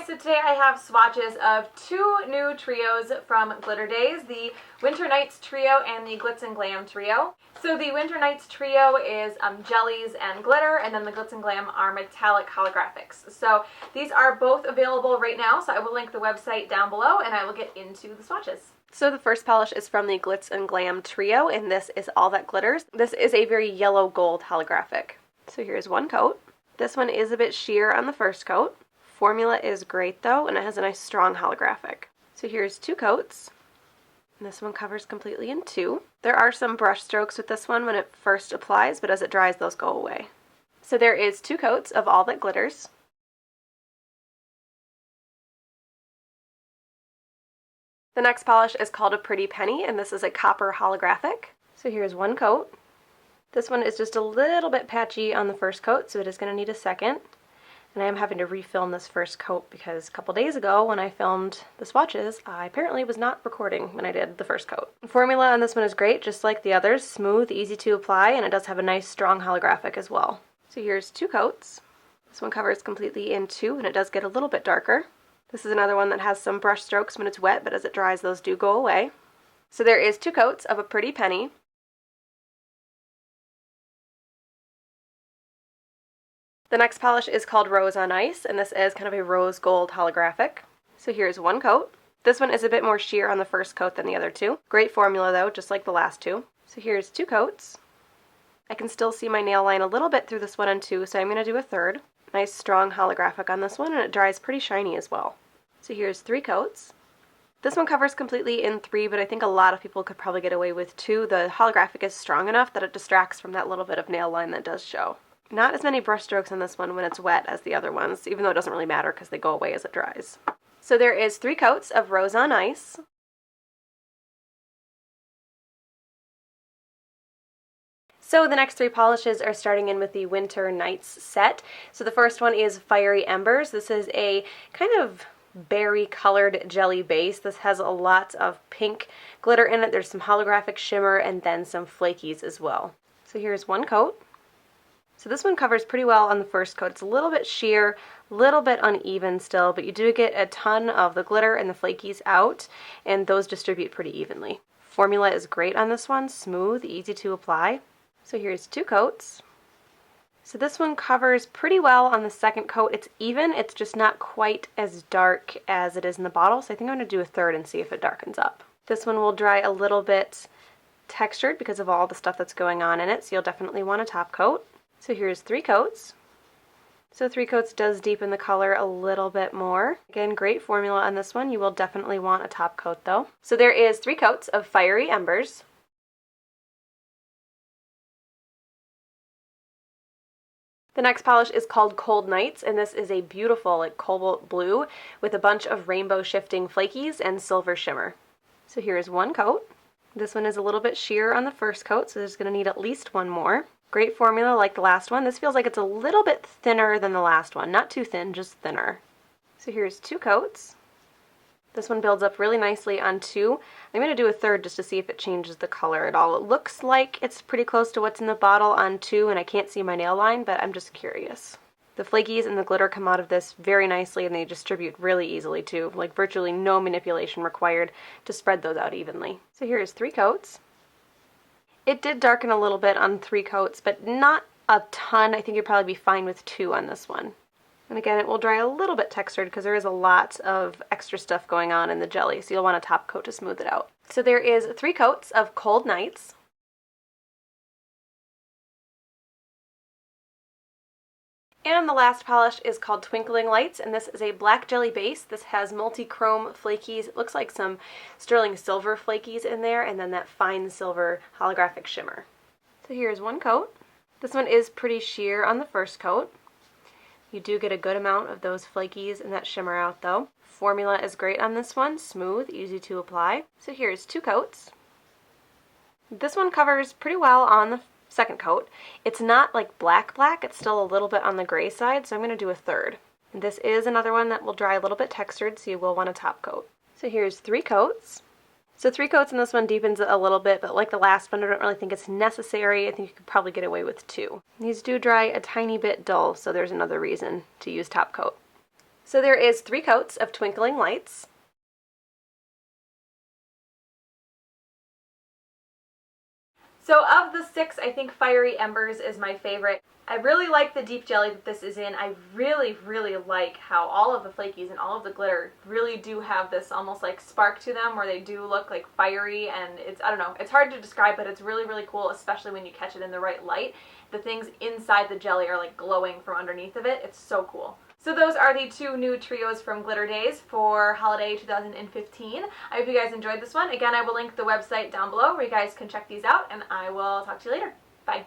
so today I have swatches of two new trios from Glitter Daze, the Winter Nights Trio and the Glitz and Glam Trio. So the Winter Nights Trio is jellies and glitter, and then the Glitz and Glam are metallic holographics. So these are both available right now, so I will link the website down below and I will get into the swatches. So the first polish is from the Glitz and Glam Trio, and this is All That Glitters. This is a very yellow gold holographic. So here's one coat. This one is a bit sheer on the first coat. Formula is great though, and it has a nice strong holographic. So here's two coats. And this one covers completely in two. There are some brush strokes with this one when it first applies, but as it dries, those go away. So there is two coats of All That Glitters. The next polish is called a Pretty Penny, and this is a copper holographic. So here's one coat. This one is just a little bit patchy on the first coat, so it is going to need a second. And I am having to refilm this first coat because a couple days ago when I filmed the swatches, I apparently was not recording when I did the first coat. The formula on this one is great, just like the others. Smooth, easy to apply, and it does have a nice strong holographic as well. So here's two coats. This one covers completely in two, and it does get a little bit darker. This is another one that has some brush strokes when it's wet, but as it dries, those do go away. So there is two coats of a Pretty Penny. The next polish is called Rose on Ice, and this is kind of a rose gold holographic. So here's one coat. This one is a bit more sheer on the first coat than the other two. Great formula though, just like the last two. So here's two coats. I can still see my nail line a little bit through this one and two, so I'm going to do a third. Nice strong holographic on this one, and it dries pretty shiny as well. So here's three coats. This one covers completely in three, but I think a lot of people could probably get away with two. The holographic is strong enough that it distracts from that little bit of nail line that does show. Not as many brush strokes on this one when it's wet as the other ones, even though it doesn't really matter because they go away as it dries. So there is three coats of Rose on Ice. So the next three polishes are starting in with the Winter Nights set. So the first one is Fiery Embers. This is a kind of berry colored jelly base. This has a lot of pink glitter in it. There's some holographic shimmer and then some flakies as well. So here's one coat. So this one covers pretty well on the first coat. It's a little bit sheer, a little bit uneven still, but you do get a ton of the glitter and the flakies out, and those distribute pretty evenly. Formula is great on this one, smooth, easy to apply. So here's two coats. So this one covers pretty well on the second coat. It's even, it's just not quite as dark as it is in the bottle, so I think I'm going to do a third and see if it darkens up. This one will dry a little bit textured because of all the stuff that's going on in it, so you'll definitely want a top coat. So here's three coats. So three coats does deepen the color a little bit more. Again, great formula on this one. You will definitely want a top coat though. So there is three coats of Fiery Embers. The next polish is called Cold Nights, and this is a beautiful like cobalt blue with a bunch of rainbow shifting flakies and silver shimmer. So here's one coat. This one is a little bit sheer on the first coat, so there's going to need at least one more. Great formula like the last one. This feels like it's a little bit thinner than the last one. Not too thin, just thinner. So here's two coats. This one builds up really nicely on two. I'm going to do a third just to see if it changes the color at all. It looks like it's pretty close to what's in the bottle on two, and I can't see my nail line, but I'm just curious. The flakies and the glitter come out of this very nicely, and they distribute really easily too. Like virtually no manipulation required to spread those out evenly. So here's three coats. It did darken a little bit on three coats, but not a ton. I think you'd probably be fine with two on this one. And again, it will dry a little bit textured because there is a lot of extra stuff going on in the jelly, so you'll want a top coat to smooth it out. So there is three coats of Cold Nights. And the last polish is called Twinkling Lights, and this is a black jelly base. This has multi-chrome flakies. It looks like some sterling silver flakies in there, and then that fine silver holographic shimmer. So here's one coat. This one is pretty sheer on the first coat. You do get a good amount of those flakies and that shimmer out though. Formula is great on this one, smooth, easy to apply. So here's two coats. This one covers pretty well on the second coat. It's not like black, it's still a little bit on the gray side, so I'm going to do a third. And this is another one that will dry a little bit textured, so you will want a top coat. So here's three coats. So three coats in this one deepens it a little bit, but like the last one, I don't really think it's necessary. I think you could probably get away with two. These do dry a tiny bit dull, so there's another reason to use top coat. So there is 3 coats of Twinkling Lights. So of the 6, I think Fiery Embers is my favorite. I really like the deep jelly that this is in. I really, really like how all of the flakies and all of the glitter really do have this almost like spark to them where they do look like fiery, and it's, I don't know, it's hard to describe, but it's really, really cool, especially when you catch it in the right light. The things inside the jelly are like glowing from underneath of it. It's so cool. So those are the 2 new trios from Glitter Daze for holiday 2015. I hope you guys enjoyed this one. Again, I will link the website down below where you guys can check these out, and I will talk to you later. Bye.